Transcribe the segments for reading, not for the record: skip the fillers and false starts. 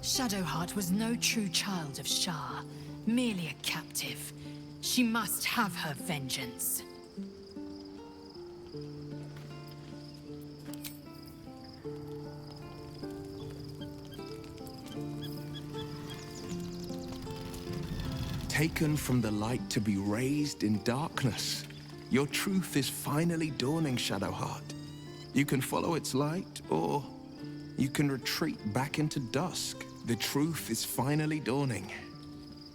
Shadowheart was no true child of Shah, merely a captive. She must have her vengeance. Taken from the light to be raised in darkness. Your truth is finally dawning, Shadowheart. You can follow its light, or you can retreat back into dusk. The truth is finally dawning.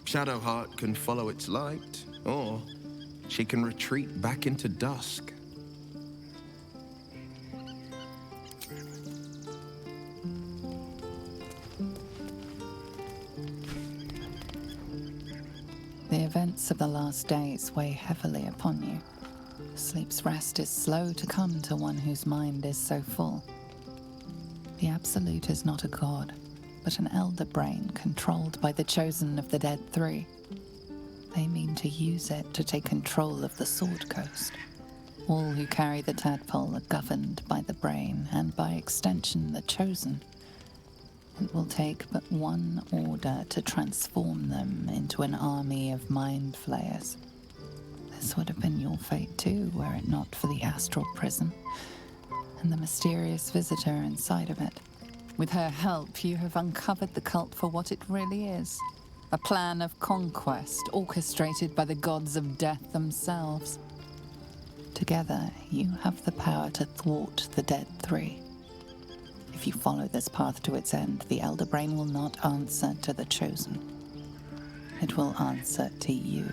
Shadowheart can follow its light, or she can retreat back into dusk. The events of the last days weigh heavily upon you. Sleep's rest is slow to come to one whose mind is so full. The Absolute is not a god, but an elder brain controlled by the chosen of the Dead Three. They mean to use it to take control of the Sword Coast. All who carry the tadpole are governed by the brain, and by extension the chosen. It will take but one order to transform them into an army of mind flayers. This would have been your fate too, were it not for the astral prism and the mysterious visitor inside of it. With her help, you have uncovered the cult for what it really is. A plan of conquest orchestrated by the gods of death themselves. Together, you have the power to thwart the Dead Three. If you follow this path to its end, the Elder Brain will not answer to the Chosen. It will answer to you.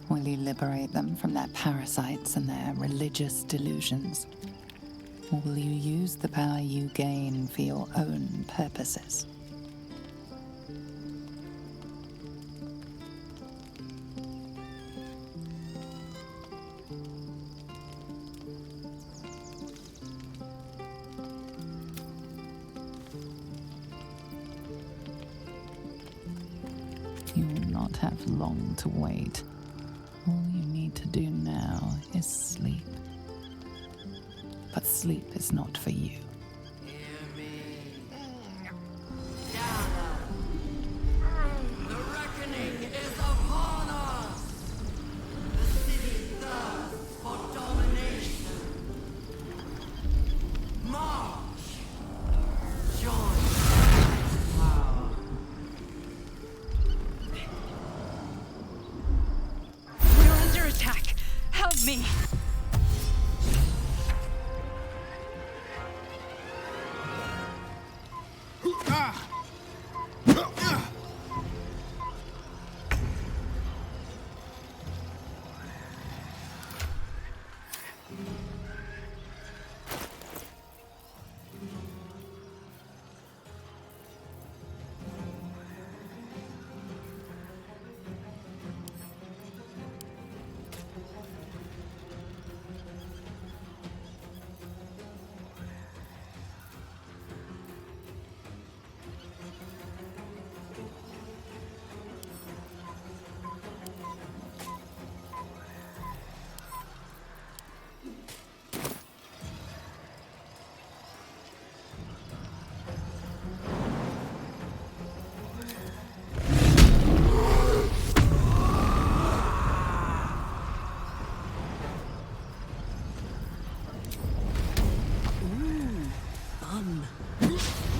Will you liberate them from their parasites and their religious delusions? Or will you use the power you gain for your own purposes? You will not have long to wait. All you need to do now is sleep. But sleep is not for you. The reckoning is upon us! The city thirsts for domination. March! Join power. We're under attack. Help me.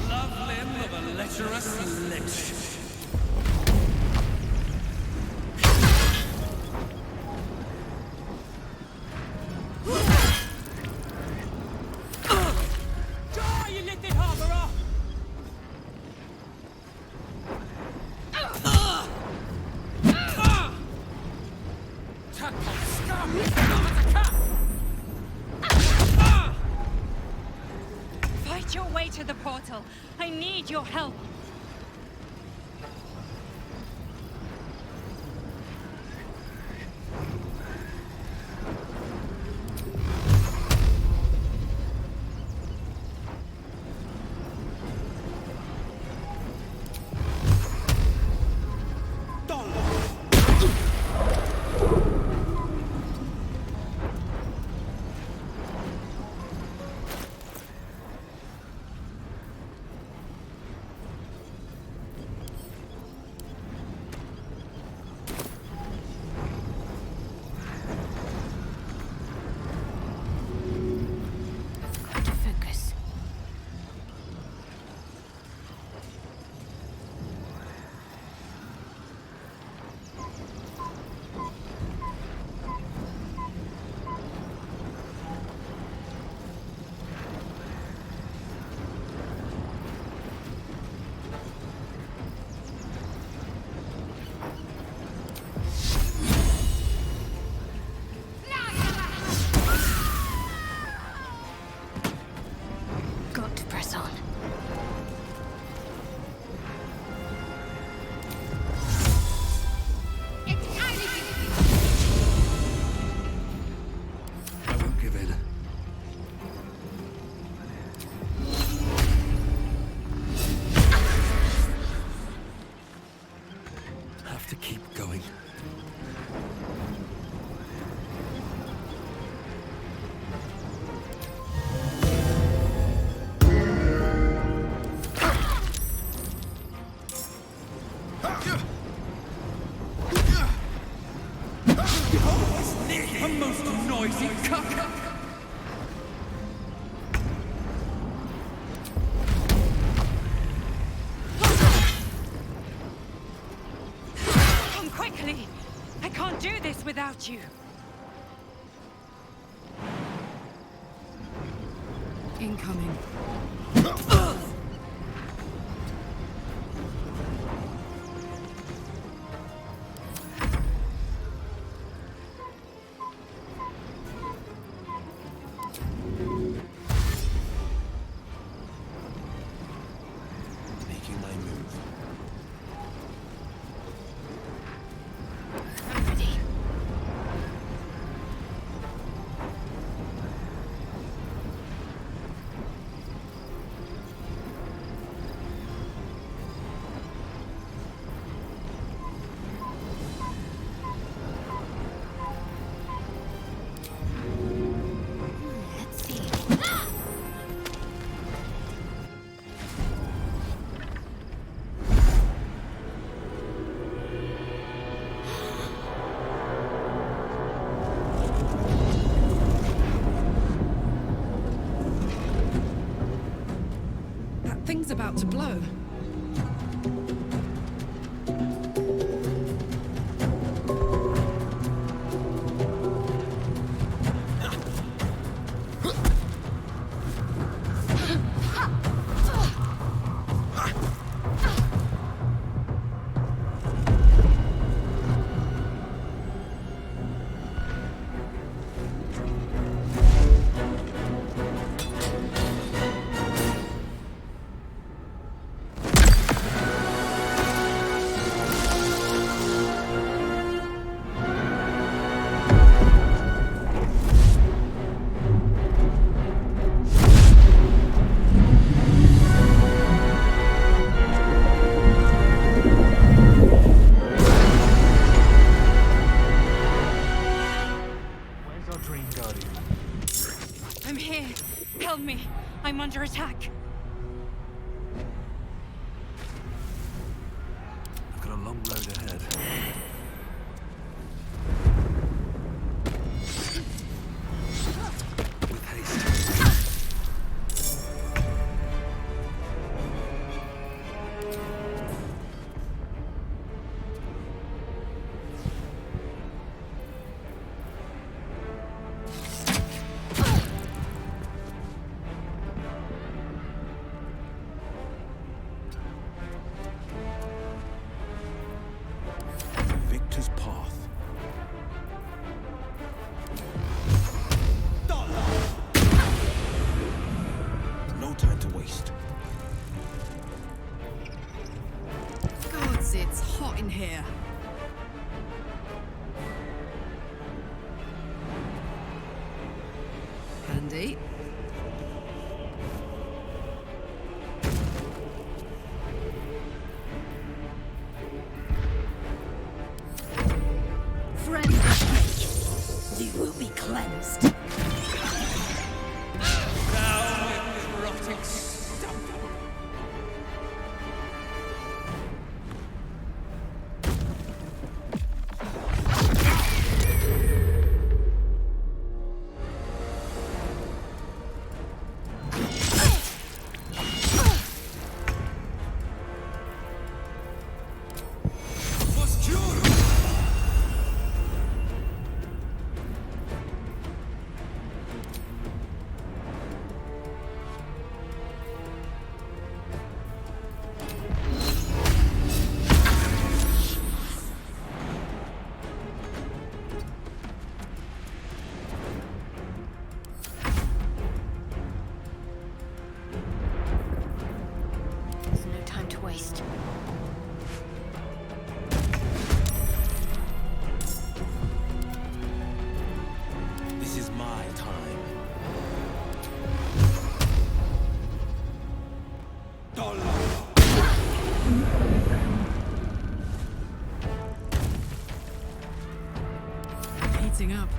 Love limb of a lecherous lich. Die, you little harborer! Tadpole scum! Fight your way to the portal. I need your help. A most noisy cuck! Come quickly! I can't do this without you! Incoming. Making my move. I'm ready. Let's see. That thing's about to blow. Where's our dream guardian? I'm here. Help me. I'm under attack. I've got a long road ahead. With haste. Victor's path. No time to waste. Gods, it's hot in here. Handy. Friend, you will be cleansed. Down in rotting stump! There's no time to waste. This is my time. Heating up.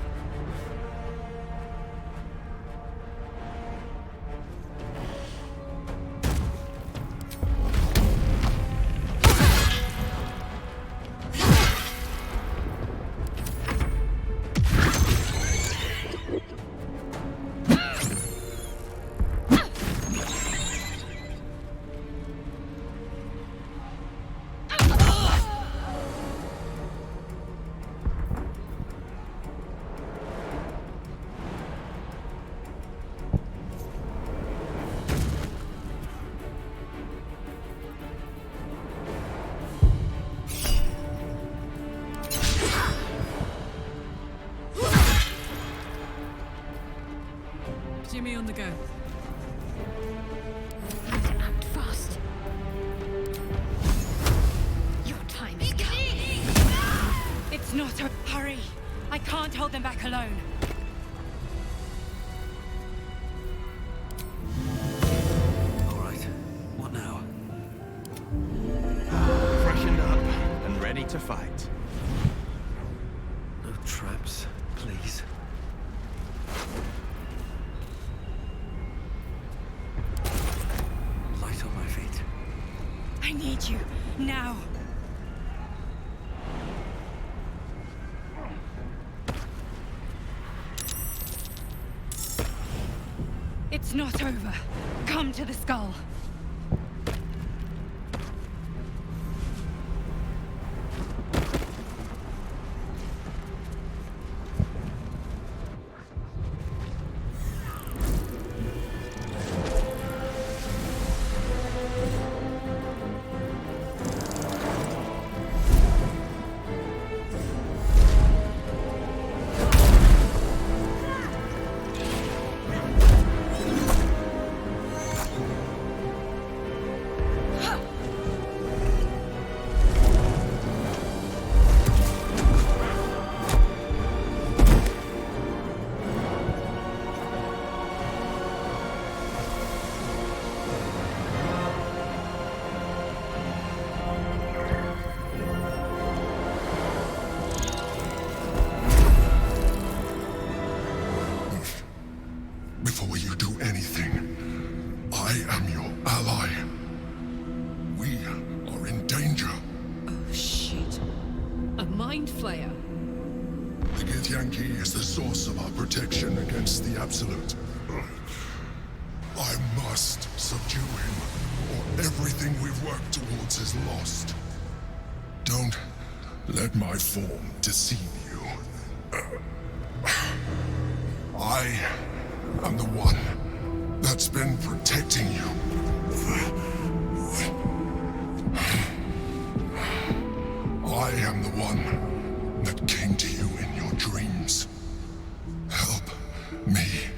Jimmy on the go. Act fast. Your time is come. It's not a hurry. I can't hold them back alone. All right. What now? Freshened up and ready to fight. No traps, please. Light on my feet. I need you now. It's not over. Come to the skull. Before you do anything, I am your ally. We are in danger. Oh, shit. A mind flayer. The Githyanki is the source of our protection against the Absolute. I must subdue him, or everything we've worked towards is lost. Don't let my form deceive you. I am the one that's been protecting you. I am the one that came to you in your dreams. Help me.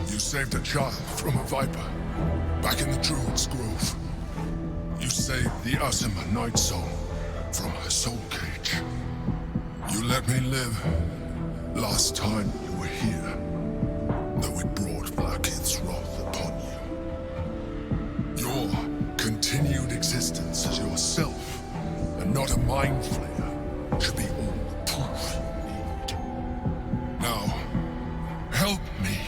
You saved a child from a viper back in the Druid's Grove. You saved the Asima Night Soul from her soul cage. You let me live last time you were here, though it brought Blackheath's wrath upon you. Your continued existence as yourself, and not a mind flayer, should be all the proof you need. Now, help me.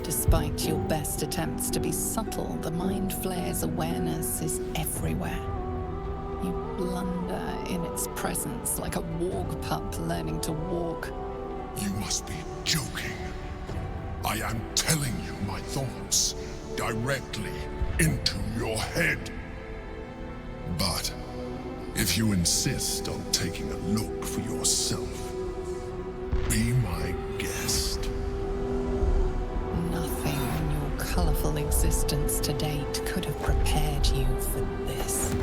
Despite your best attempts to be subtle, the Mind Flayer's awareness is everywhere. You blunder in its presence like a warg pup learning to walk. You must be joking. I am telling you my thoughts directly into your head. But if you insist on taking a look for yourself, be my guest. Nothing in your colorful existence to date could have prepared you for this.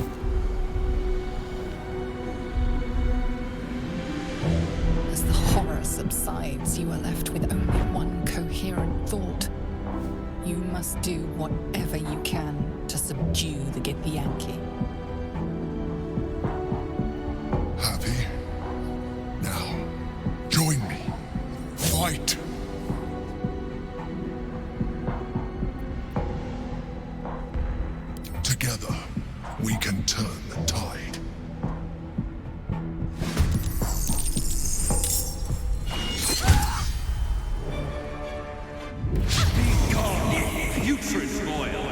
As the horror subsides, you are left with only one coherent thought. You must do whatever you can to subdue the Githyanki. Happy? Now, join me. Fight! Together, we can turn the tide. Putrid boil.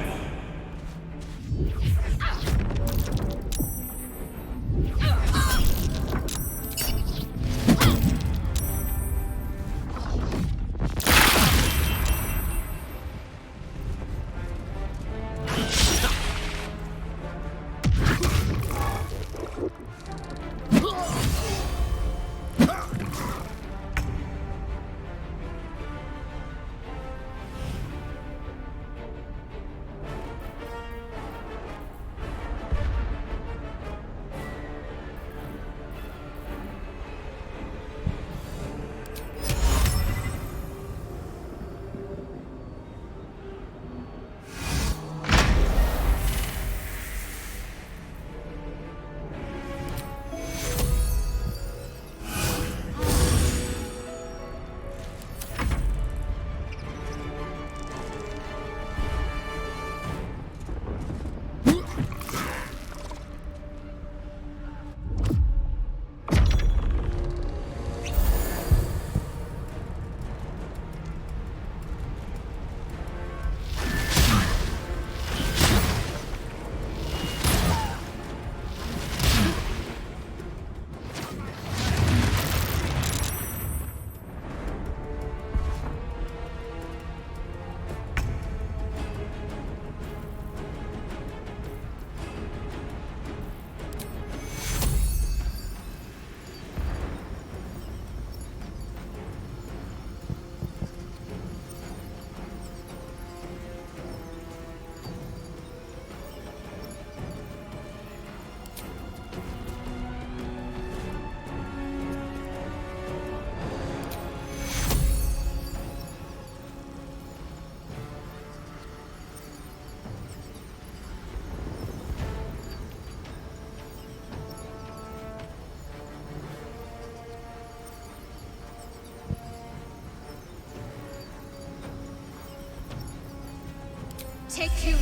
take you.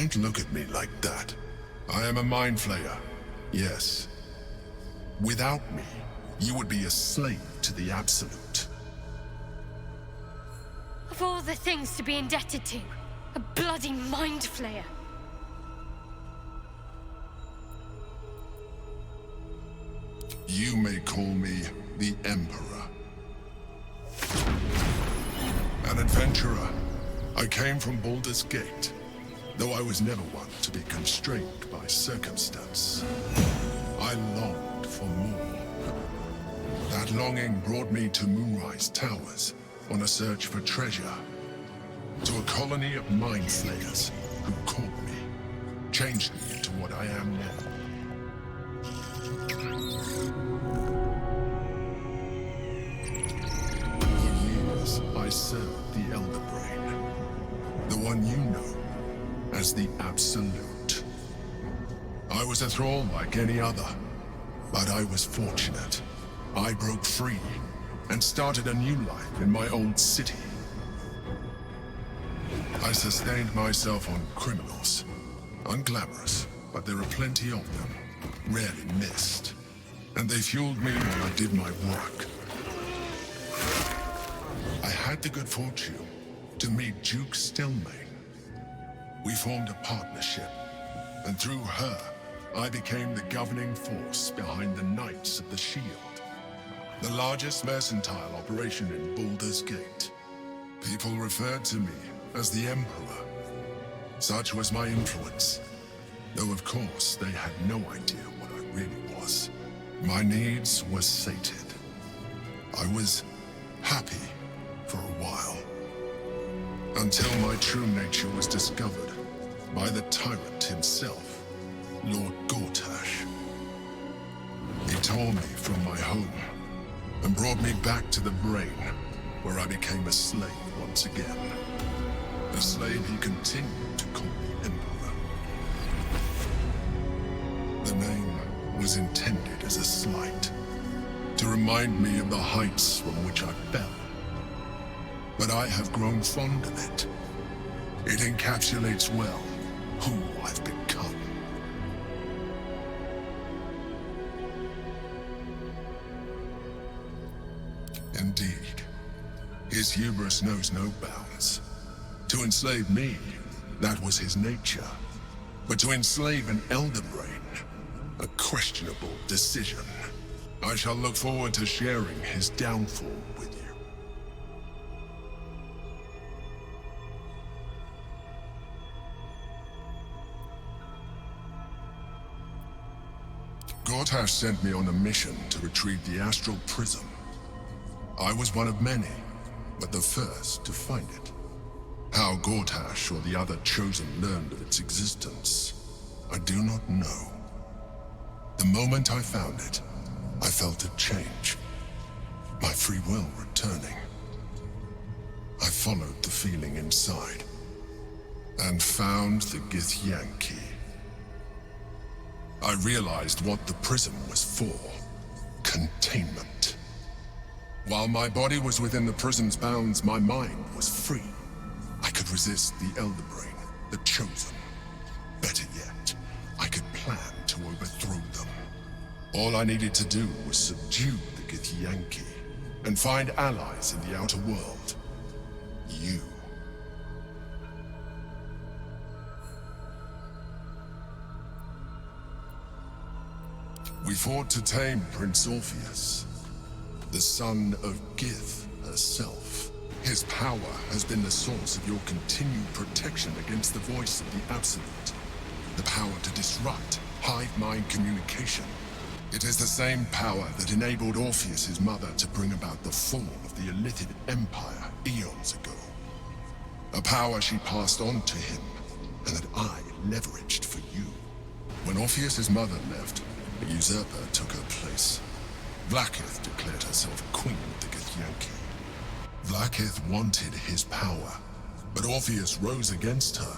Don't look at me like that. I am a mind flayer, yes. Without me, you would be a slave to the Absolute. Of all the things to be indebted to, a bloody mind flayer. You may call me the Emperor. An adventurer. I came from Baldur's Gate, though I was never one to be constrained by circumstance. I longed for more. That longing brought me to Moonrise Towers on a search for treasure. To a colony of mind flayers who caught me, changed me into what I am now. For years, I served the Elder Brain, the one you know as the Absolute. I was a thrall like any other, but I was fortunate. I broke free and started a new life in my old city. I sustained myself on criminals. Unglamorous, but there are plenty of them, rarely missed. And they fueled me while I did my work. I had the good fortune to meet Duke Stillmain. We formed a partnership, and through her, I became the governing force behind the Knights of the Shield, the largest mercantile operation in Baldur's Gate. People referred to me as the Emperor. Such was my influence, though of course they had no idea what I really was. My needs were sated. I was happy for a while, until my true nature was discovered by the tyrant himself, Lord Gortash. He tore me from my home and brought me back to the Brain, where I became a slave once again. A slave he continued to call me Emperor. The name was intended as a slight, to remind me of the heights from which I fell. But I have grown fond of it. It encapsulates well who I've become. Indeed, his hubris knows no bounds. To enslave me, that was his nature. But to enslave an Elder Brain, a questionable decision. I shall look forward to sharing his downfall with you. Gortash sent me on a mission to retrieve the Astral Prism. I was one of many, but the first to find it. How Gortash or the other Chosen learned of its existence, I do not know. The moment I found it, I felt a change. My free will returning. I followed the feeling inside, and found the Githyanki. I realized what the prism was for. Containment. While my body was within the prism's bounds, my mind was free. I could resist the Elder Brain, the Chosen. Better yet, I could plan to overthrow them. All I needed to do was subdue the Githyanki and find allies in the outer world. You. We fought to tame Prince Orpheus, the son of Gith herself. His power has been the source of your continued protection against the voice of the Absolute. The power to disrupt hive mind communication. It is the same power that enabled Orpheus's mother to bring about the fall of the Illithid Empire eons ago. A power she passed on to him, and that I leveraged for you. When Orpheus's mother left, a usurper took her place. Vlaakith declared herself queen of the Githyanki. Vlaakith wanted his power, but Orpheus rose against her,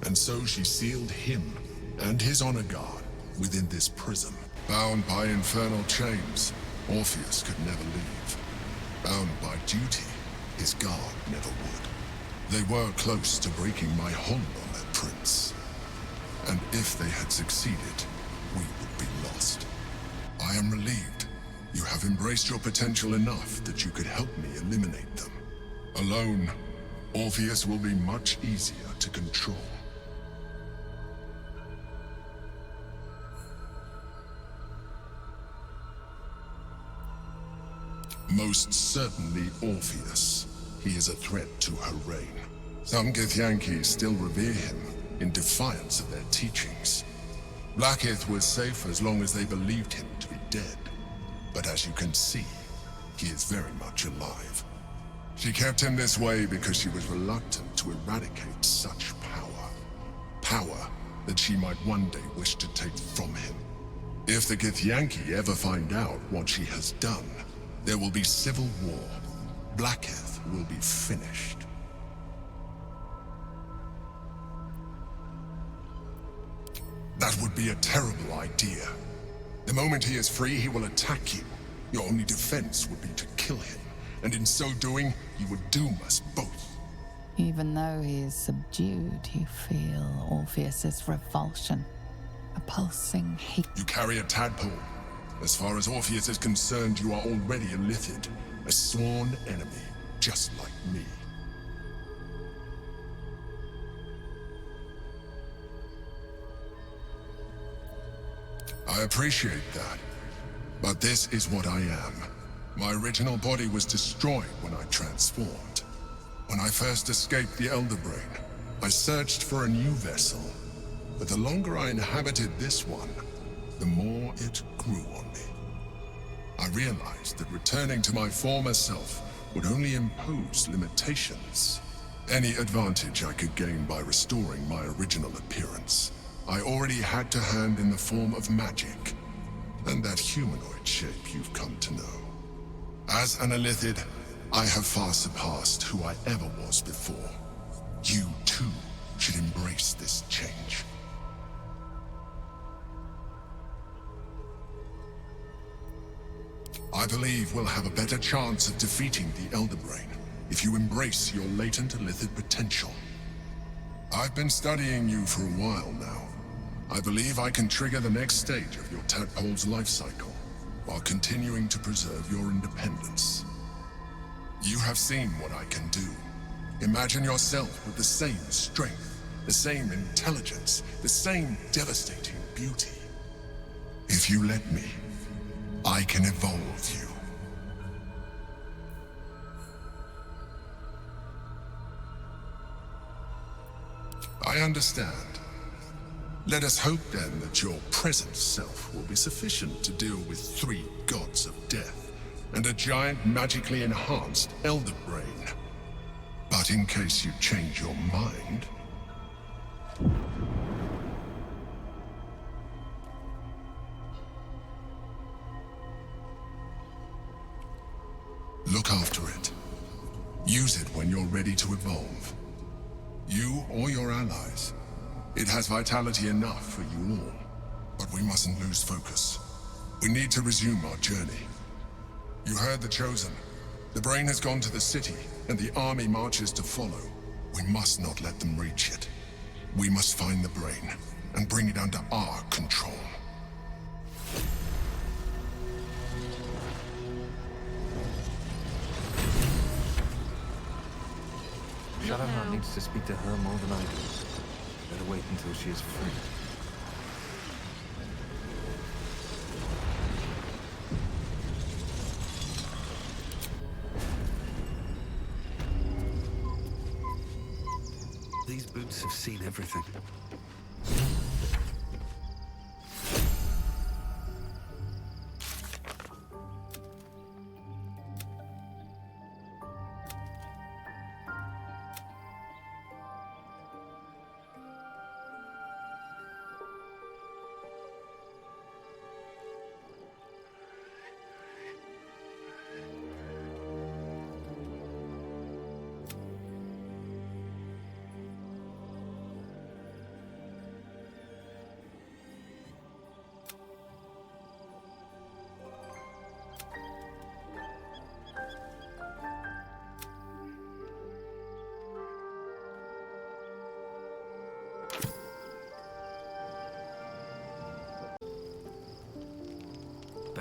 and so she sealed him and his honor guard within this prism. Bound by infernal chains, Orpheus could never leave. Bound by duty, his guard never would. They were close to breaking my hold on that prince, And if they had succeeded, we would be lost. I am relieved. You have embraced your potential enough that you could help me eliminate them. Alone, Orpheus will be much easier to control. Most certainly Orpheus. He is a threat to her reign. Some Githyanki still revere him, in defiance of their teachings. Blackith was safe as long as they believed him to be dead. But as you can see, he is very much alive. She kept him this way because she was reluctant to eradicate such power. Power that she might one day wish to take from him. If the Githyanki ever find out what she has done, there will be civil war. Blackith will be finished. That would be a terrible idea. The moment he is free, he will attack you. Your only defense would be to kill him, and in so doing, you would doom us both. Even though he is subdued, you feel Orpheus's revulsion, a pulsing hate. You carry a tadpole. As far as Orpheus is concerned, you are already a Lithid, a sworn enemy, just like me. I appreciate that, but this is what I am. My original body was destroyed when I transformed. When I first escaped the Elder Brain, I searched for a new vessel, but the longer I inhabited this one, the more it grew on me. I realized that returning to my former self would only impose limitations. Any advantage I could gain by restoring my original appearance, I already had to hand in the form of magic, and that humanoid shape you've come to know. As an Illithid, I have far surpassed who I ever was before. You, too, should embrace this change. I believe we'll have a better chance of defeating the Elder Brain if you embrace your latent Illithid potential. I've been studying you for a while now. I believe I can trigger the next stage of your tadpole's life cycle, while continuing to preserve your independence. You have seen what I can do. Imagine yourself with the same strength, the same intelligence, the same devastating beauty. If you let me, I can evolve you. I understand. Let us hope then that your present self will be sufficient to deal with 3 gods of death and a giant magically enhanced Elder Brain. But in case you change your mind... look after it. Use it when you're ready to evolve. You or your allies. It has vitality enough for you all, but we mustn't lose focus. We need to resume our journey. You heard the Chosen. The Brain has gone to the city, and the army marches to follow. We must not let them reach it. We must find the Brain, and bring it under our control. Shadowheart needs to speak to her more than I do. Better wait until she is free. These boots have seen everything.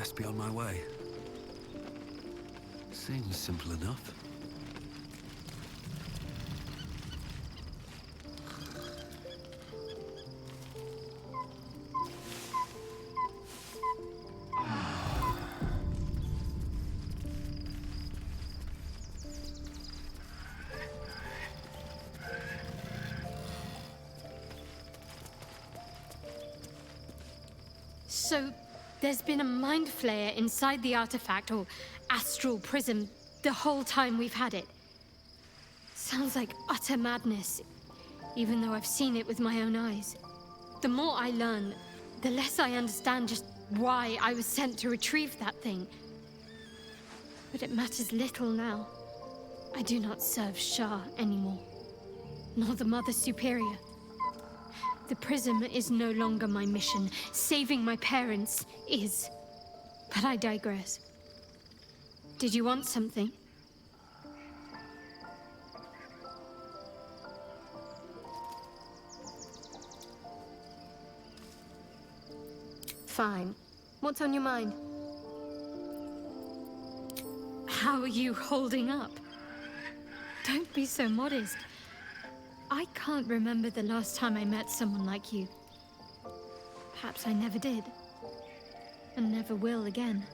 best be on my way. Seems simple enough. So, there's been a mind flayer inside the artifact, or astral prism, the whole time we've had it. Sounds like utter madness, even though I've seen it with my own eyes. The more I learn, the less I understand just why I was sent to retrieve that thing. But it matters little now. I do not serve Shah anymore, nor the Mother Superior. The prism is no longer my mission. Saving my parents is. But I digress. Did you want something? Fine. What's on your mind? How are you holding up? Don't be so modest. I can't remember the last time I met someone like you. Perhaps I never did. And never will again.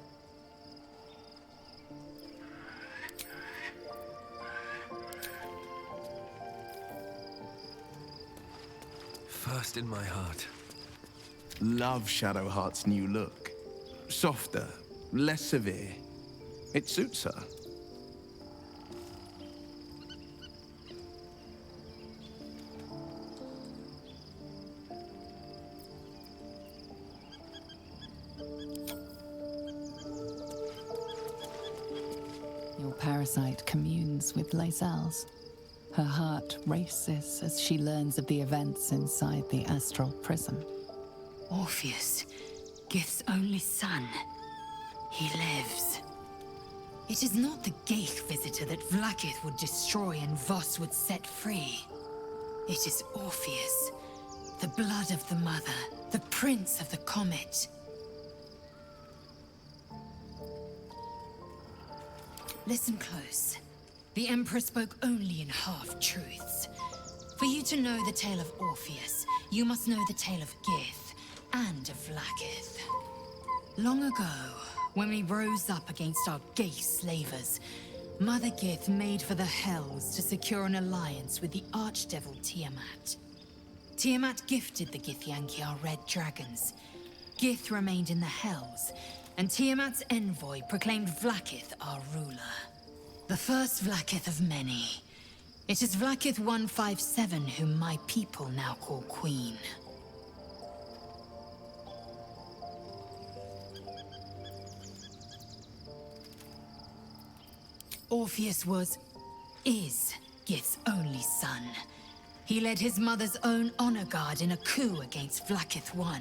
First in my heart. Love Shadowheart's new look. Softer, less severe. It suits her. Your parasite communes with Lae'zel's. Her heart races as she learns of the events inside the astral prism. Orpheus, Gith's only son. He lives. It is not the Geich visitor that Vlaakith would destroy and Voss would set free. It is Orpheus, the blood of the mother, the prince of the comet. Listen close. The Emperor spoke only in half-truths. For you to know the tale of Orpheus, you must know the tale of Gith and of Vlaakith. Long ago, when we rose up against our Geich slavers, Mother Gith made for the Hells to secure an alliance with the archdevil Tiamat. Tiamat gifted the Githyanki our red dragons. Gith remained in the Hells, and Tiamat's envoy proclaimed Vlaakith our ruler. The first Vlaakith of many. It is Vlaakith 157 whom my people now call Queen. Orpheus is Gith's only son. He led his mother's own honor guard in a coup against Vlaakith I.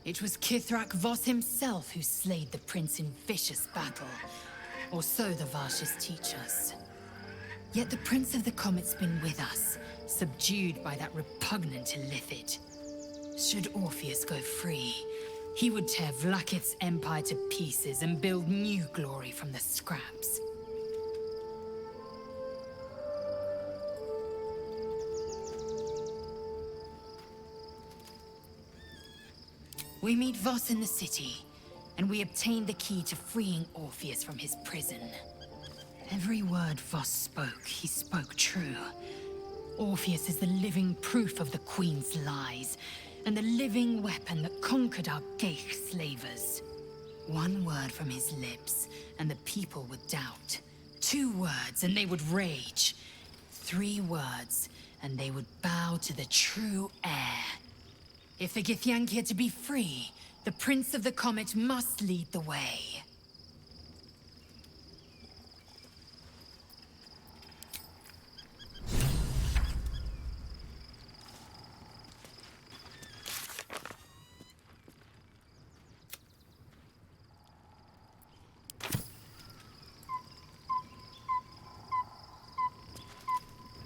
It was Kithrak Voss himself who slayed the prince in vicious battle, or so the Varshas teach us. Yet the Prince of the Comet's been with us, subdued by that repugnant Illithid. Should Orpheus go free, he would tear Vlaakith's empire to pieces and build new glory from the scraps. We meet Voss in the city, and we obtain the key to freeing Orpheus from his prison. Every word Voss spoke, he spoke true. Orpheus is the living proof of the Queen's lies, and the living weapon that conquered our Geich slavers. One word from his lips, and the people would doubt. 2 words, and they would rage. 3 words, and they would bow to the true heir. If the Githyanki are to be free, the Prince of the Comet must lead the way.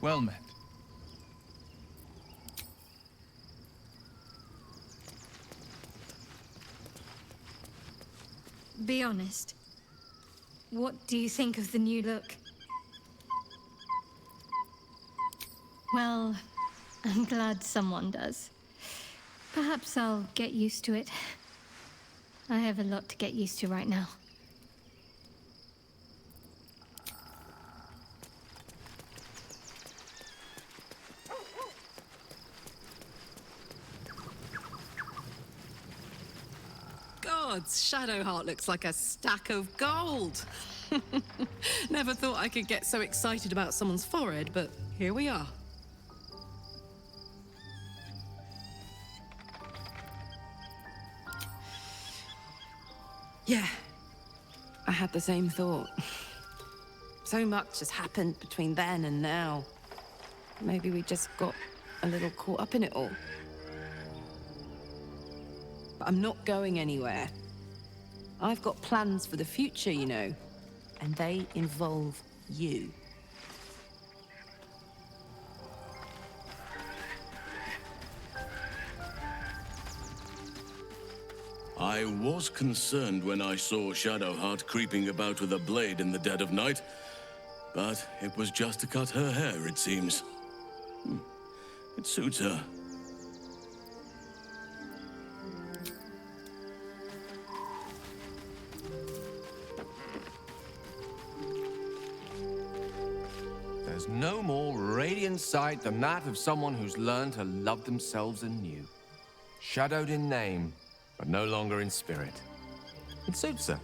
Well met. be honest. What do you think of the new look? Well, I'm glad someone does. Perhaps I'll get used to it. I have a lot to get used to right now. Gods, Shadowheart looks like a stack of gold. Never thought I could get so excited about someone's forehead, but here we are. Yeah, I had the same thought. So much has happened between then and now. Maybe we just got a little caught up in it all. But I'm not going anywhere. I've got plans for the future, you know, and they involve you. I was concerned when I saw Shadowheart creeping about with a blade in the dead of night, but it was just to cut her hair, it seems. It suits her. There's no more radiant sight than that of someone who's learned to love themselves anew. Shadowed in name, but no longer in spirit. It suits her.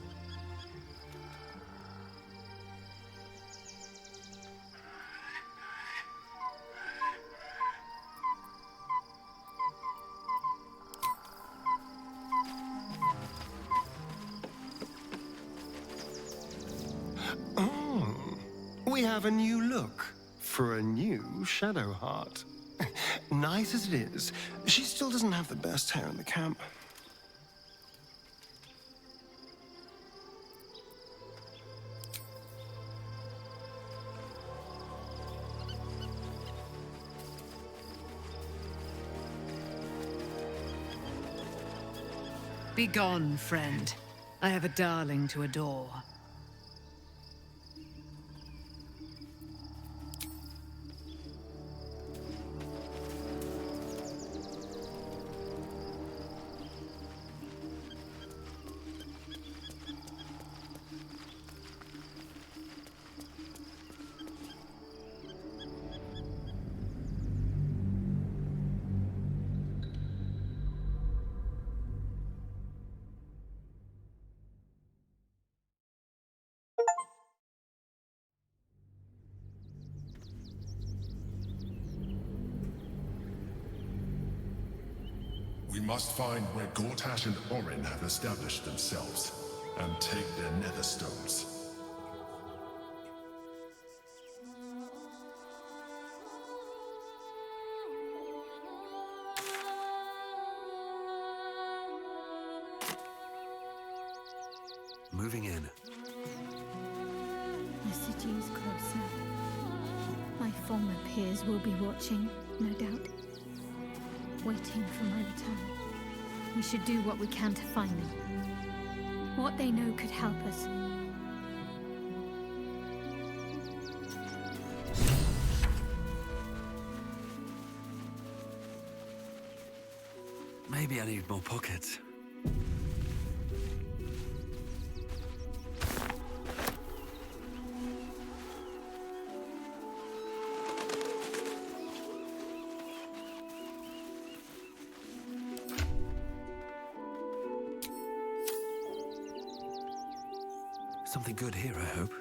We have a new look for a new Shadowheart. Nice as it is, she still doesn't have the best hair in the camp. Begone, friend. I have a darling to adore. We must find where Gortash and Orin have established themselves, and take their nether stones. Moving in. The city is closer. My former peers will be watching, no doubt. Waiting for my return. We should do what we can to find them. What they know could help us. Maybe I need more pockets. Something good here, I hope.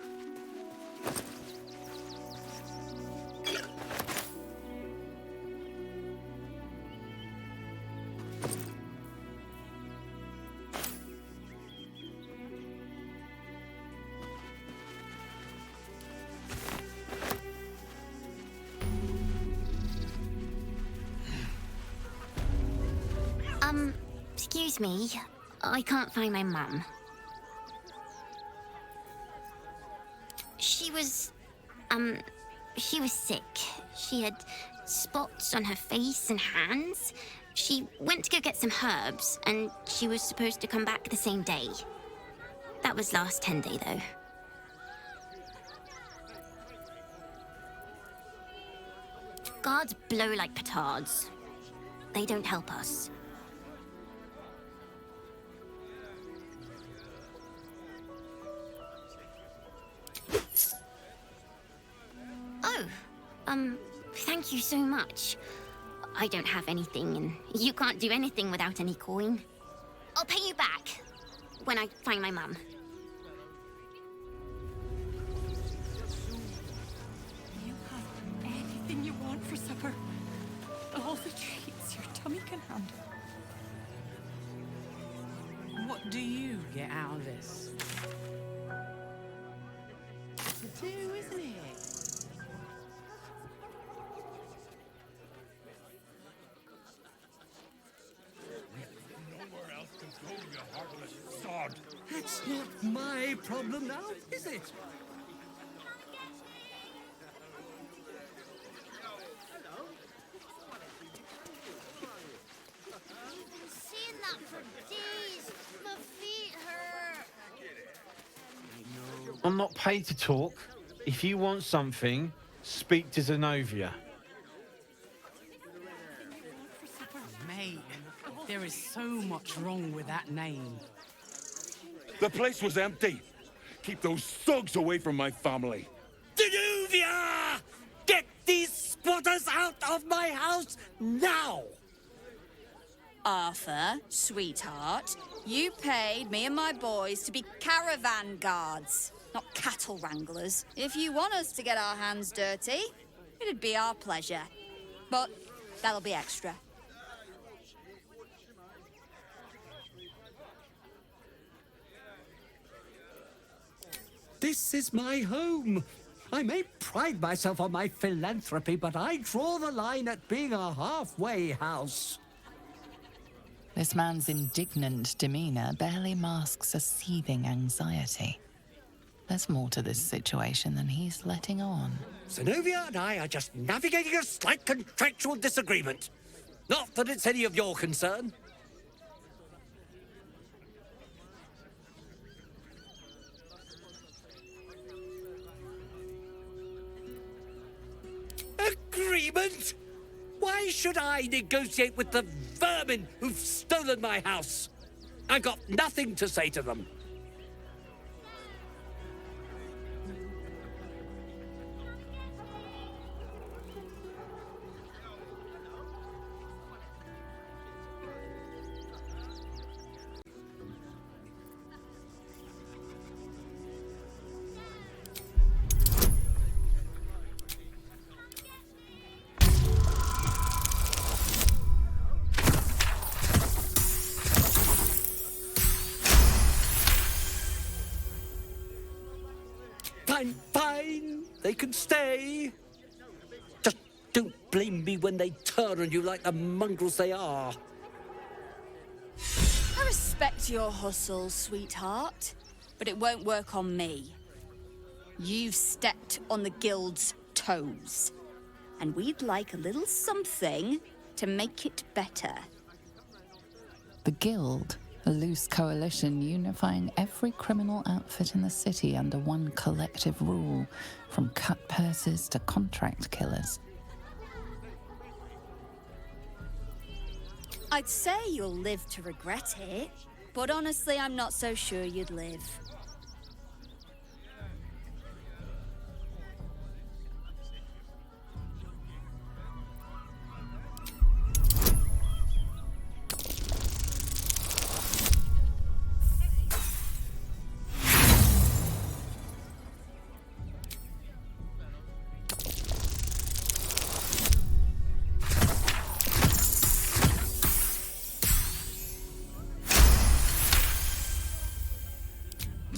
Excuse me. I can't find my mum. She was sick. She had spots on her face and hands. She went to go get some herbs, and she was supposed to come back the same day. That was last 10 day, though. Guards blow like petards. They don't help us. Oh, thank you so much. I don't have anything, and you can't do anything without any coin. I'll pay you back when I find my mum. You have anything you want for supper. All the treats your tummy can handle. What do you get out of this? It's the two, isn't it? Nowhere else can go, you heartless sod. That's not my problem now, is it? Seeing that for days. My feet hurt. I'm not paid to talk. If you want something, speak to Zenobia. Mate, there is so much wrong with that name. The place was empty. Keep those thugs away from my family. Denuvia! Get these spotters out of my house now! Arthur, sweetheart, you paid me and my boys to be caravan guards, not cattle wranglers. If you want us to get our hands dirty, it'd be our pleasure. But that'll be extra. This is my home. I may pride myself on my philanthropy, but I draw the line at being a halfway house. This man's indignant demeanor barely masks a seething anxiety. There's more to this situation than he's letting on. Zenobia and I are just navigating a slight contractual disagreement. Not that it's any of your concern. Agreement? Why should I negotiate with the vermin who've stolen my house? I've got nothing to say to them. Fine. They can stay. Just don't blame me when they turn on you like the mongrels they are. I respect your hustle, sweetheart, but it won't work on me. You've stepped on the guild's toes, and we'd like a little something to make it better. The Guild, a loose coalition unifying every criminal outfit in the city under one collective rule, from cut purses to contract killers. I'd say you'll live to regret it, but honestly, I'm not so sure you'd live.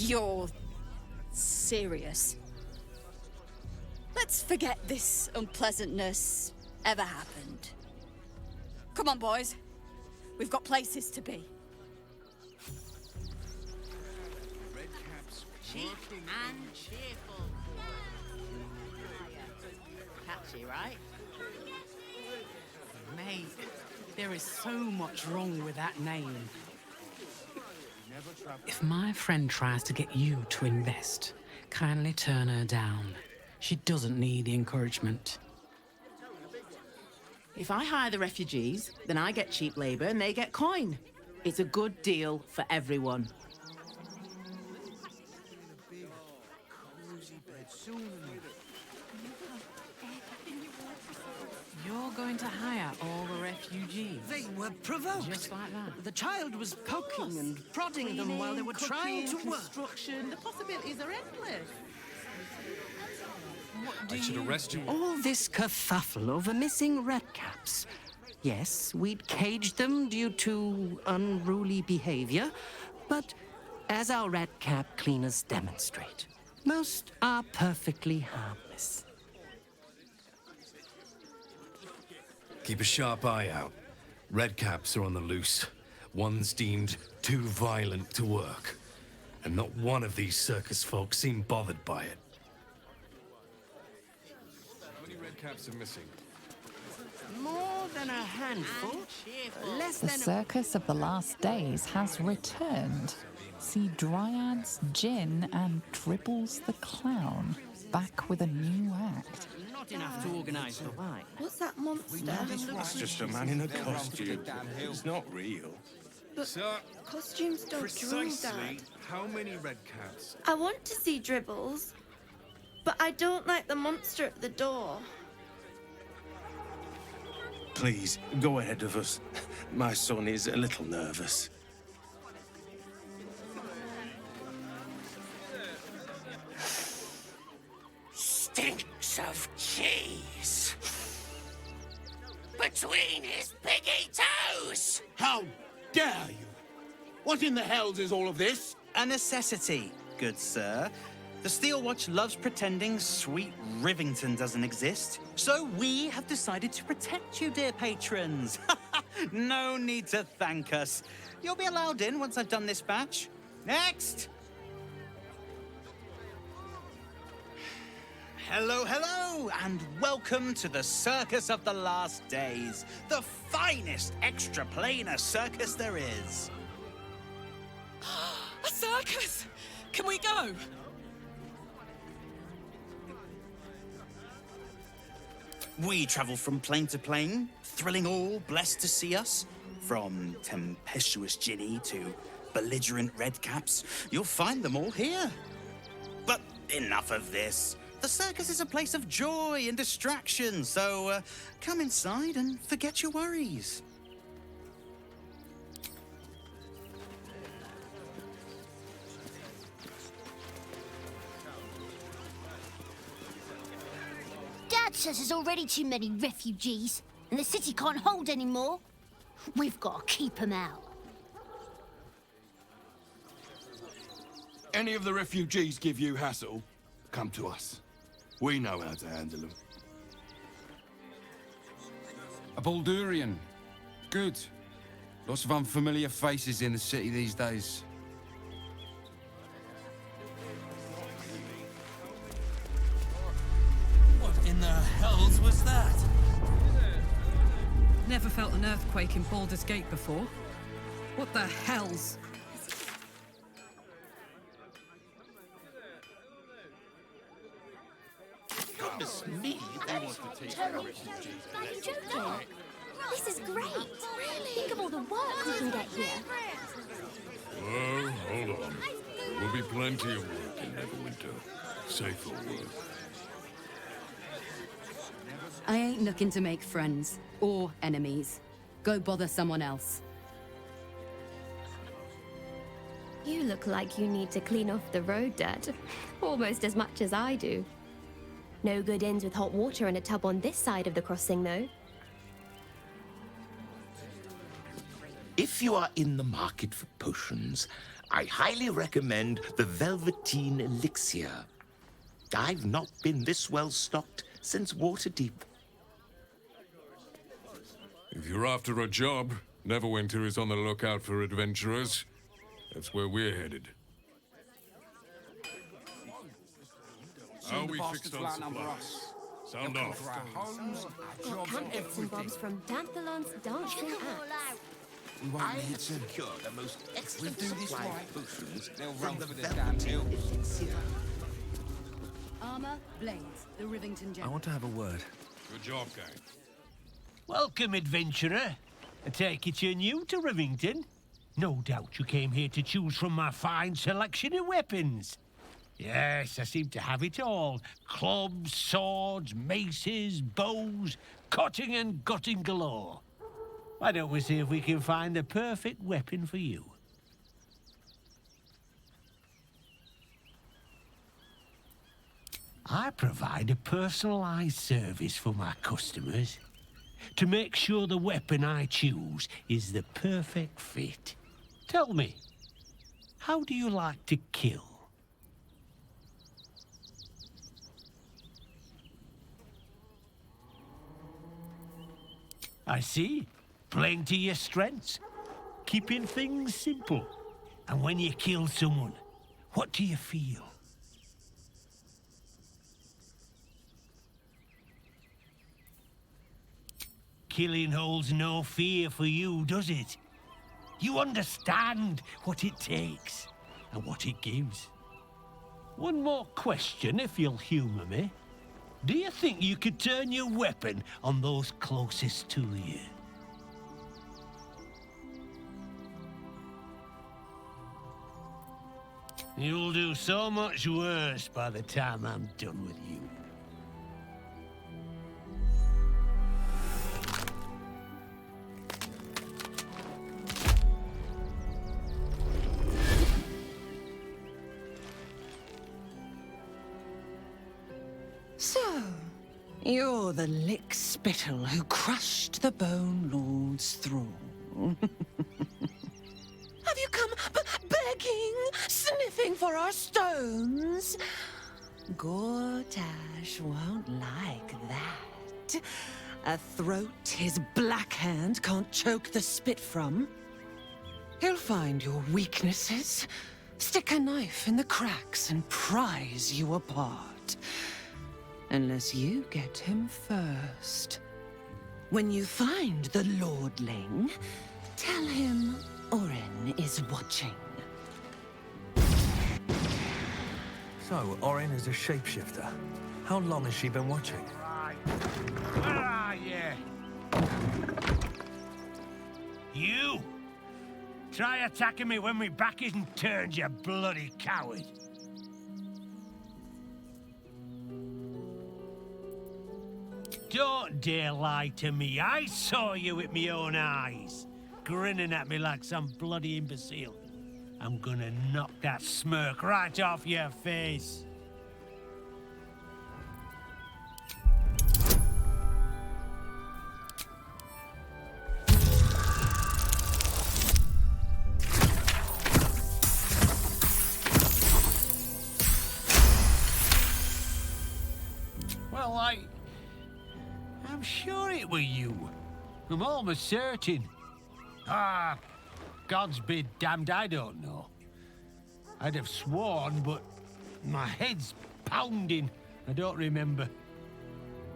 You're serious? Let's forget this unpleasantness ever happened. Come on, boys. We've got places to be. Cheap and cheerful. Catchy, right? Mate, there is so much wrong with that name. If my friend tries to get you to invest, kindly turn her down. She doesn't need the encouragement. If I hire the refugees, then I get cheap labor and they get coin. It's a good deal for everyone. You're going to hire all the refugees? They were provoked. Just like that? The child was poking and prodding them while they were trying to work. Construction, the possibilities are endless. I should arrest you. All this kerfuffle over missing redcaps. Yes, we'd caged them due to unruly behavior, but as our redcap cleaners demonstrate, most are perfectly harmless. Keep a sharp eye out. Redcaps are on the loose. One's deemed too violent to work. And not one of these circus folk seem bothered by it. How many redcaps are missing? More than a handful. Less The than circus of the last days has returned. See Dryads, Jinn, and Dribbles the Clown back with a new act. Not enough to organize the wine. What's that monster? It's just a man in a costume. It's not real. But costumes don't draw, Dad. How many redcaps? I want to see Dribbles, but I don't like the monster at the door. Please, go ahead of us. My son is a little nervous. Stinks of cheese. Between his piggy toes! How dare you! What in the hells is all of this? A necessity, good sir. The Steel Watch loves pretending sweet Rivington doesn't exist. So we have decided to protect you, dear patrons. No need to thank us. You'll be allowed in once I've done this batch. Next! Hello, hello, and welcome to the Circus of the Last Days, the finest extra-planar circus there is. A circus! Can we go? We travel from plane to plane, thrilling all blessed to see us. From tempestuous Ginny to belligerent redcaps, you'll find them all here. But enough of this. The circus is a place of joy and distraction, so come inside and forget your worries. Dad says there's already too many refugees, and the city can't hold any more. We've got to keep them out. Any of the refugees give you hassle? Come to us. We know how to handle them. A Baldurian. Good. Lots of unfamiliar faces in the city these days. What in the hells was that? Never felt an earthquake in Baldur's Gate before. What the hell's... Goodness me, they want to take care of refugees. This is great. Really? Think of all the work we can get here. Oh, hold on. There will be plenty of work in Neverwinter. Safer work. I ain't looking to make friends or enemies. Go bother someone else. You look like you need to clean off the road, Dad. Almost as much as I do. No good inns with hot water in a tub on this side of the crossing, though. If you are in the market for potions, I highly recommend the Velveteen Elixir. I've not been this well stocked since Waterdeep. If you're after a job, Neverwinter is on the lookout for adventurers. That's where we're headed. How are we fixed on supplies? Sound off. Got bits and bobs from Danthalon's dancing acts. I have secured the most excellent do this supply right, of potions they'll from run the for the damn Velveteen hills. Elixir. Armor, blades, the Rivington I General. want to have a word. Good job, gang. Welcome, adventurer. I take it you're new to Rivington. No doubt you came here to choose from my fine selection of weapons. Yes, I seem to have it all. Clubs, swords, maces, bows, cutting and gutting galore. Why don't we see if we can find the perfect weapon for you? I provide a personalized service for my customers to make sure the weapon I choose is the perfect fit. Tell me, how do you like to kill? I see. Playing to your strengths. Keeping things simple. And when you kill someone, what do you feel? Killing holds no fear for you, does it? You understand what it takes and what it gives. One more question, if you'll humor me. Do you think you could turn your weapon on those closest to you? You'll do so much worse by the time I'm done with you. So, you're the lick-spittle who crushed the Bone Lord's thrall. Have you come begging, sniffing for our stones? Gortash won't like that. A throat his black hand can't choke the spit from. He'll find your weaknesses, stick a knife in the cracks and prise you apart. Unless you get him first. When you find the Lordling, tell him Orin is watching. So, Orin is a shapeshifter. How long has she been watching? Where are you? You! Try attacking me when my back isn't turned, you bloody coward! Don't dare lie to me. I saw you with my own eyes, grinning at me like some bloody imbecile. I'm gonna knock that smirk right off your face. Well, I'm sure it were you. I'm almost certain. Ah, God's be damned, I don't know. I'd have sworn, but my head's pounding. I don't remember.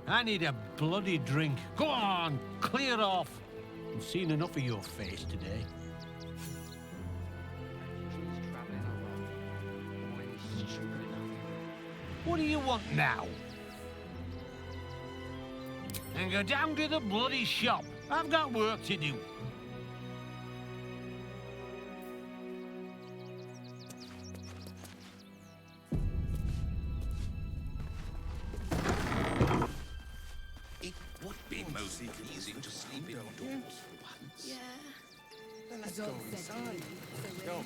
I need a bloody drink. Go on, clear off. I've seen enough of your face today. What do you want now? And go down to the bloody shop. I've got work to do. It would be most pleasing to sleep indoors for once. Yeah. Let's go inside. Go.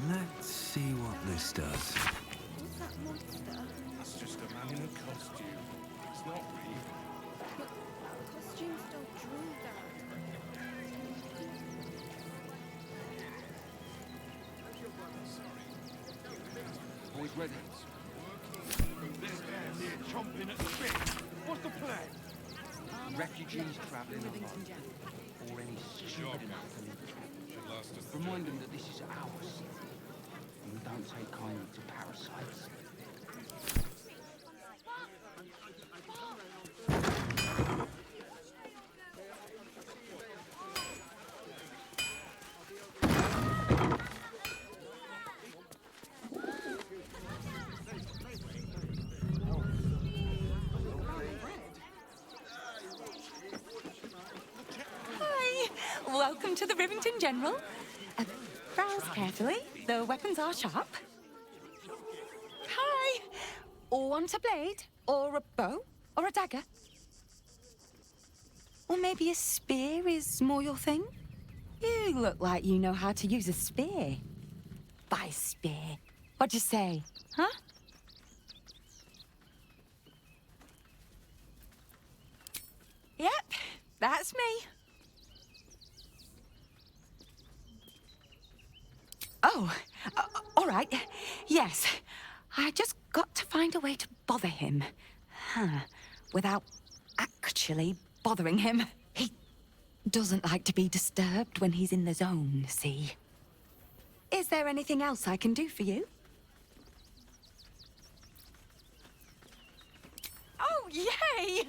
Let's see what this does. that monster? That's just a man in a costume. It's not real. But costumes don't drool, Dad. Boys ready? This man here chomping at the bit. What's the plan? Refugees travelling alone, or any stupid enough to live. Remind them that this is our city, and we don't take kindly to parasites. Hi! Welcome to the Rivington General. Browse carefully. The weapons are sharp. Hi! Want a blade? Or a bow? Or a dagger? Or maybe a spear is more your thing? You look like you know how to use a spear. Buy a spear. What'd you say? Huh? Yep, that's me. Oh, all right. Yes. I just got to find a way to bother him. Without actually bothering him. He doesn't like to be disturbed when he's in the zone, see? Is there anything else I can do for you? Oh, yay!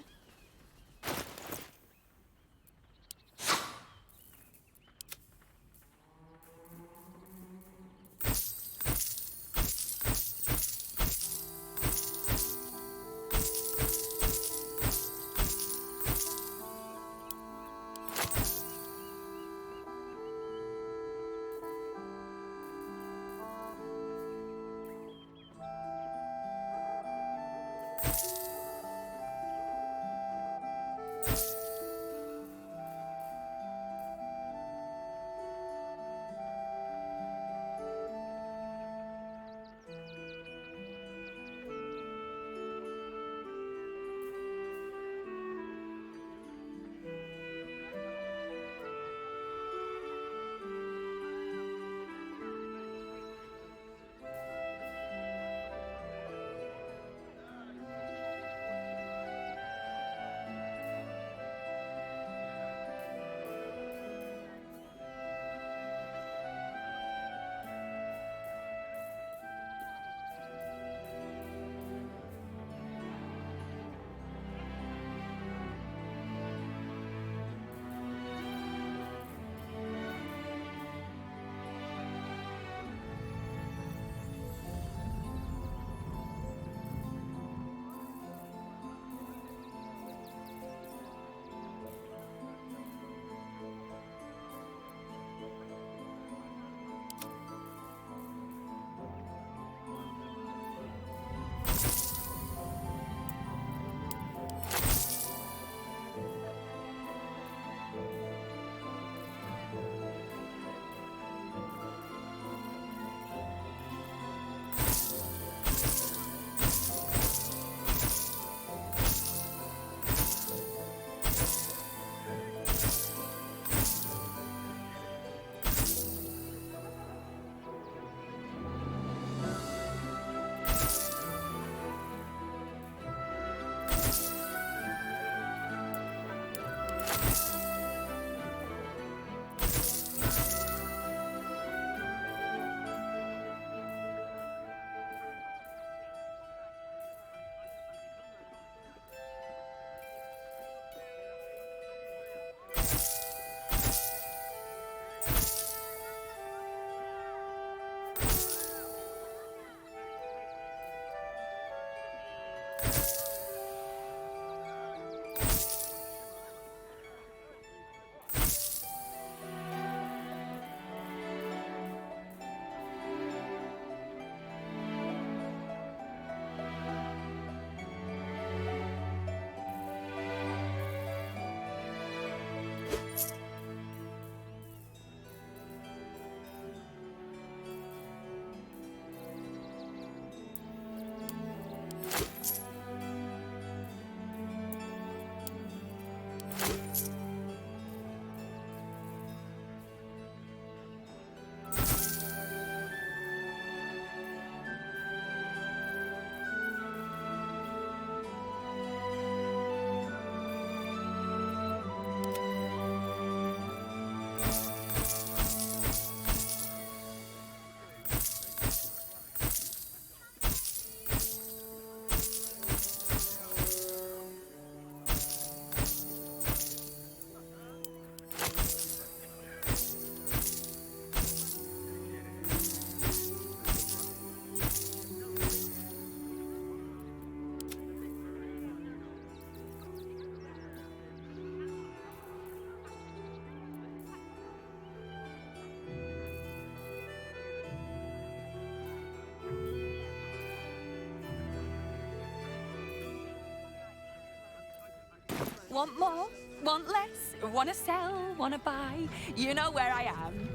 Want more? Want less? Wanna sell? Wanna buy? You know where I am.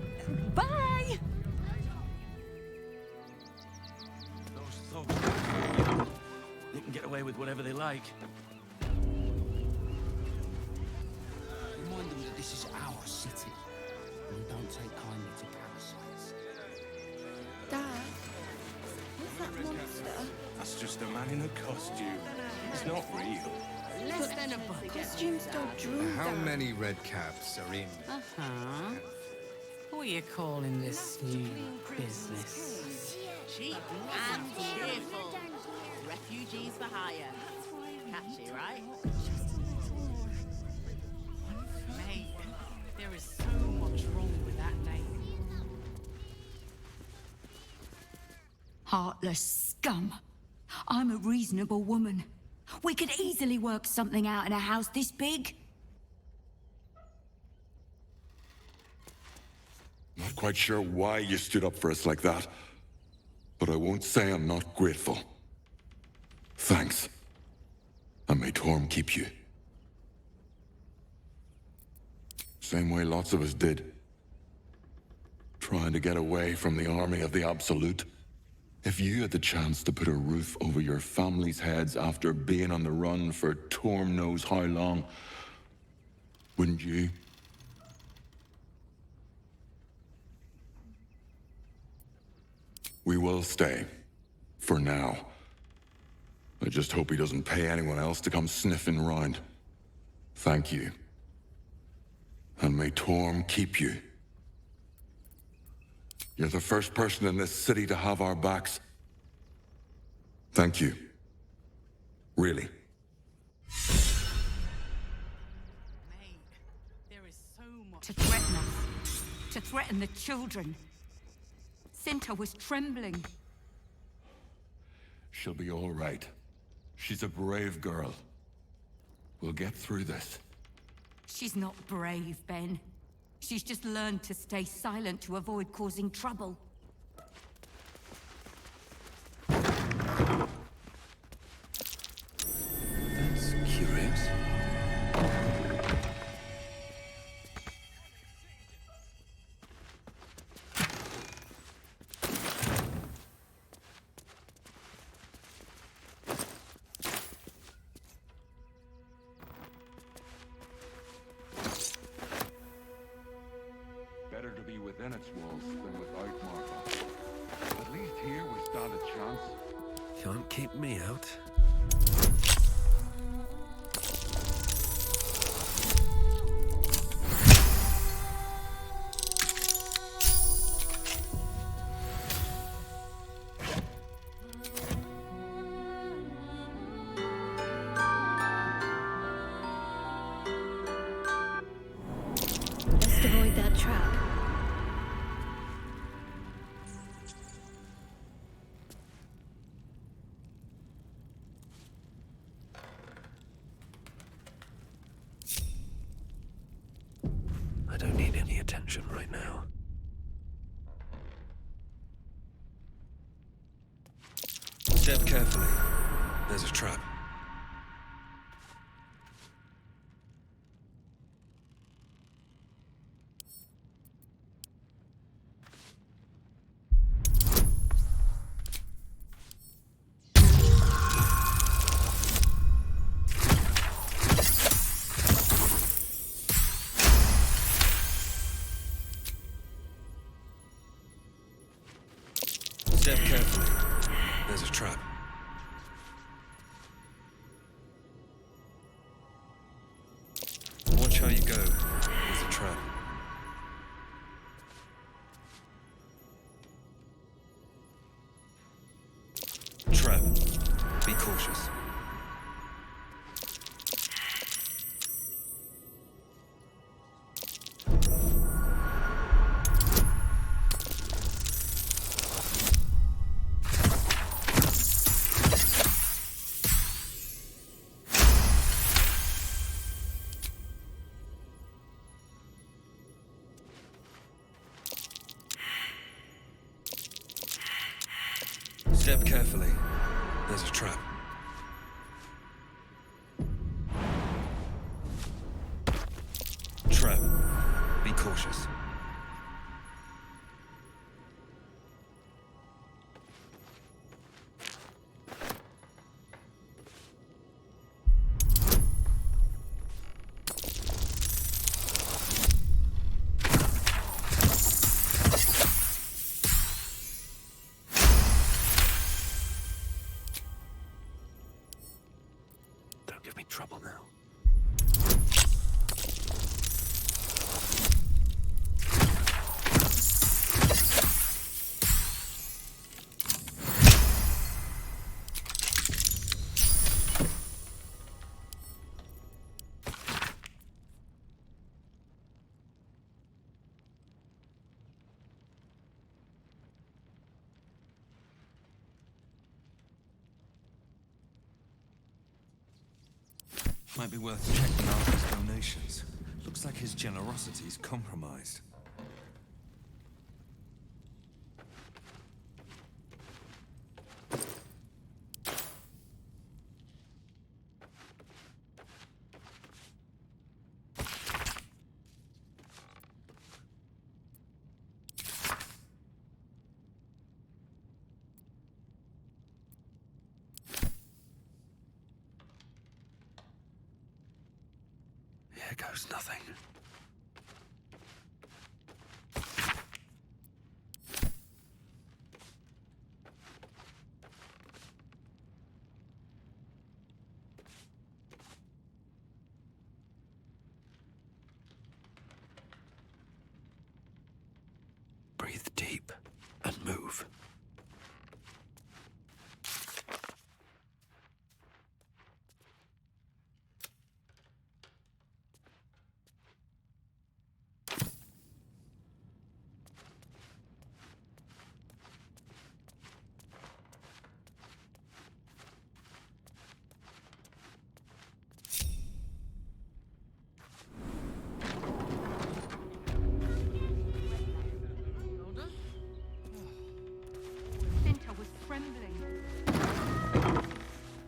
Bye! Those thugs, they can get away with whatever they like. Remind them that this is our city, and we don't take kindly to parasites. Dad, what's that monster? That's just a man in a costume. It's not real. Less than a buck. Costumes don't drool, How Dad. many red caps are in? Uh-huh. What are you calling this new business? Cheap and cheerful. Refugees for hire. Catchy, right? Mate, there is so much wrong with that name. Heartless scum. I'm a reasonable woman. We could easily work something out in a house this big. Not quite sure why you stood up for us like that, but I won't say I'm not grateful. Thanks. And may Torm keep you. Same way lots of us did. Trying to get away from the army of the Absolute. If you had the chance to put a roof over your family's heads after being on the run for Torm knows how long, wouldn't you? We will stay. For now. I just hope he doesn't pay anyone else to come sniffing round. Thank you. And may Torm keep you. You're the first person in this city to have our backs. Thank you. Really. Mate, there is so much... To threaten us. To threaten the children. Cinta was trembling. She'll be all right. She's a brave girl. We'll get through this. She's not brave, Ben. She's just learned to stay silent to avoid causing trouble. That's curious. Better to be within its walls than without, Martha. At least here we stand a chance. Can't keep me out. Best avoid that trap. I don't need any attention right now. Step carefully. There's a trap. Step carefully. There's a trap. Watch how you go. There's a trap. Trap. Be cautious. Step carefully. There's a trap. Might be worth checking out his donations. Looks like his generosity's compromised. Here goes nothing. Breathe deep and move.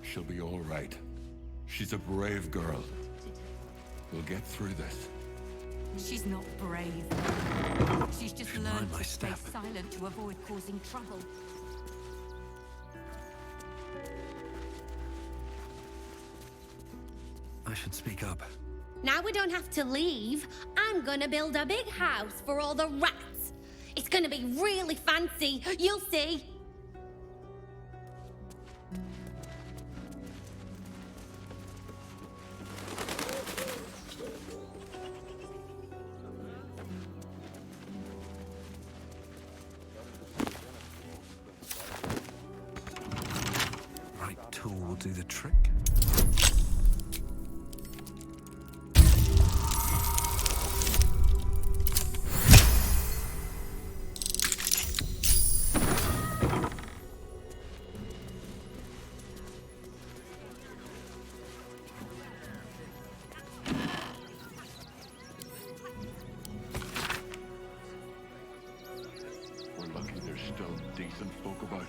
She'll be all right. She's a brave girl. We'll get through this. She's not brave. She's just learned to stay silent to avoid causing trouble. I should speak up. Now we don't have to leave. I'm gonna build a big house for all the rats. It's gonna be really fancy. You'll see. Right tool will do the trick. We're lucky there's still decent folk about.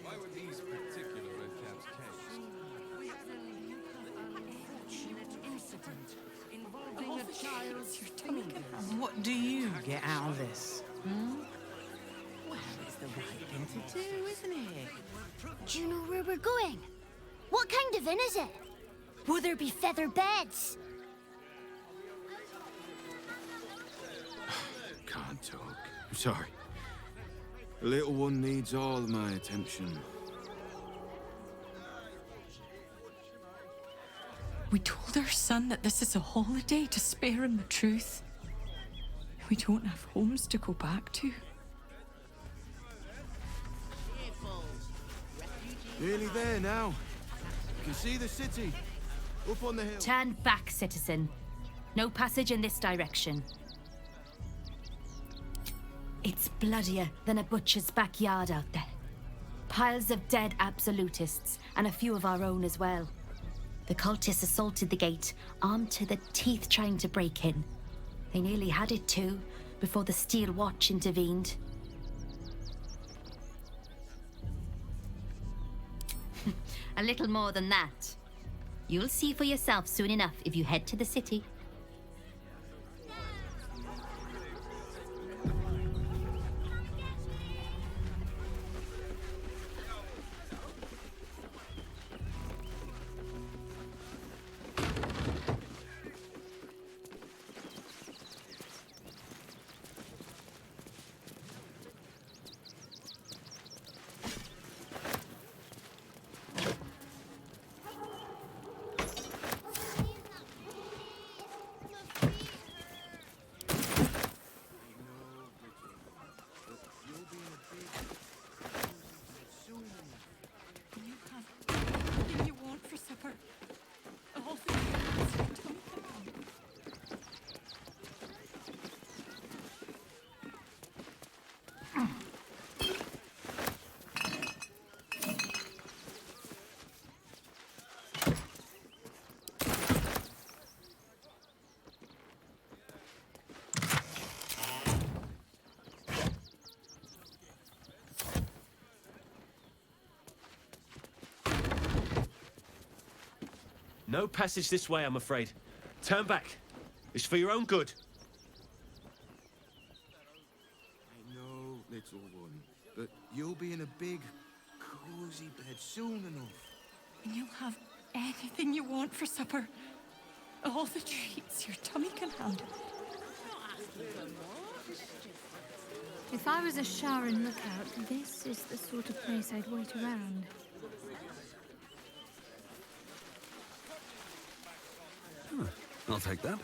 Why were these particular red caps caged? We had an unfortunate incident involving a child's fingers. And what do you get out of this? Hmm? Well, it's the right thing to do, isn't it? Do you know where we're going? What kind of inn is it? Will there be feather beds? Can't talk. I'm sorry. The little one needs all of my attention. We told our son that this is a holiday to spare him the truth. We don't have homes to go back to. Nearly there now. You can see the city. Up on the hill. Turn back, citizen. No passage in this direction. It's bloodier than a butcher's backyard out there. Piles of dead absolutists, and a few of our own as well. The cultists assaulted the gate, armed to the teeth trying to break in. They nearly had it too, before the Steel Watch intervened. A little more than that. You'll see for yourself soon enough if you head to the city. No passage this way, I'm afraid. Turn back. It's for your own good. I know, little one, but you'll be in a big, cozy bed soon enough. And you'll have anything you want for supper. All the treats your tummy can handle. If I was a shower and lookout, this is the sort of place I'd wait around. I'll take that.